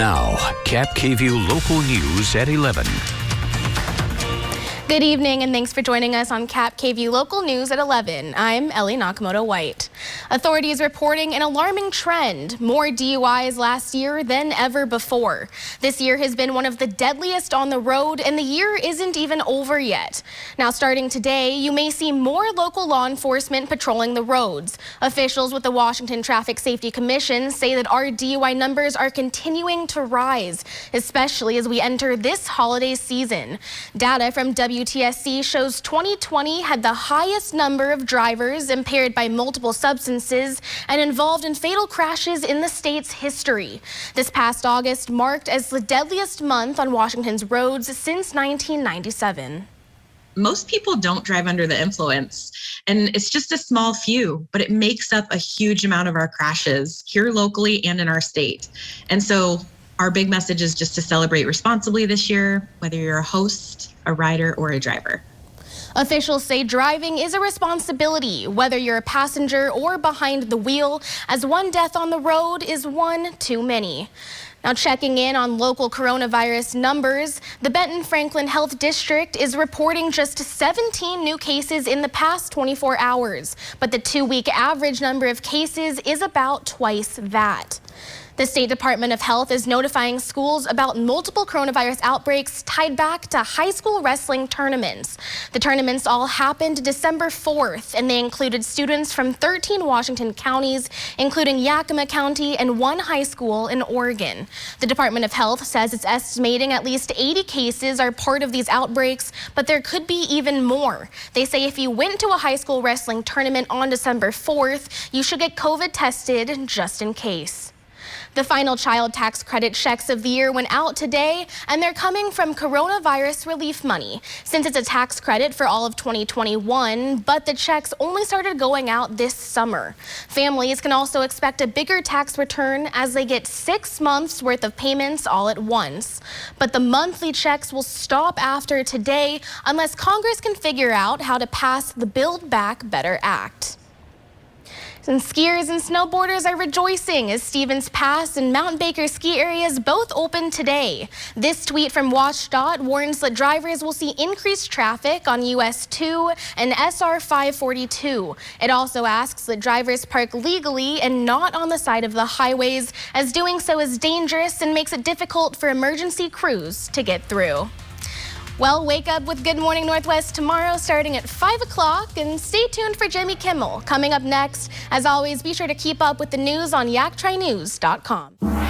Now, KAPPKVEW Local News at 11. Good evening and thanks for joining us on KAPPKVEW Local News at 11. I'm Ellie Nakamoto-White. Authorities reporting an alarming trend, more DUIs last year than ever before. This year has been one of the deadliest on the road and the year isn't even over yet. Now starting today, you may see more local law enforcement patrolling the roads. Officials with the Washington Traffic Safety Commission say that our DUI numbers are continuing to rise, especially as we enter this holiday season. Data from WTSC shows 2020 had the highest number of drivers impaired by multiple substances and involved in fatal crashes in the state's history. This past August marked as the deadliest month on Washington's roads since 1997. Most people don't drive under the influence, and it's just a small few, but it makes up a huge amount of our crashes here locally and in our state. And so our big message is just to celebrate responsibly this year, whether you're a host, a rider, or a driver. Officials say driving is a responsibility, whether you're a passenger or behind the wheel, as one death on the road is one too many. Now checking in on local coronavirus numbers, the Benton Franklin Health District is reporting just 17 new cases in the past 24 hours, but the 2-week average number of cases is about twice that. The State Department of Health is notifying schools about multiple coronavirus outbreaks tied back to high school wrestling tournaments. The tournaments all happened December 4th, and they included students from 13 Washington counties, including Yakima County and one high school in Oregon. The Department of Health says it's estimating at least 80 cases are part of these outbreaks, but there could be even more. They say if you went to a high school wrestling tournament on December 4th, you should get COVID tested just in case. The final child tax credit checks of the year went out today, and they're coming from coronavirus relief money. Since it's a tax credit for all of 2021, but the checks only started going out this summer. Families can also expect a bigger tax return as they get 6 months worth of payments all at once. But the monthly checks will stop after today unless Congress can figure out how to pass the Build Back Better Act. And skiers and snowboarders are rejoicing as Stevens Pass and Mount Baker ski areas both open today. This tweet from WashDOT warns that drivers will see increased traffic on US 2 and SR 542. It also asks that drivers park legally and not on the side of the highways, as doing so is dangerous and makes it difficult for emergency crews to get through. Well, wake up with Good Morning Northwest tomorrow starting at 5 o'clock, and stay tuned for Jimmy Kimmel coming up next. As always, be sure to keep up with the news on yaktrinews.com.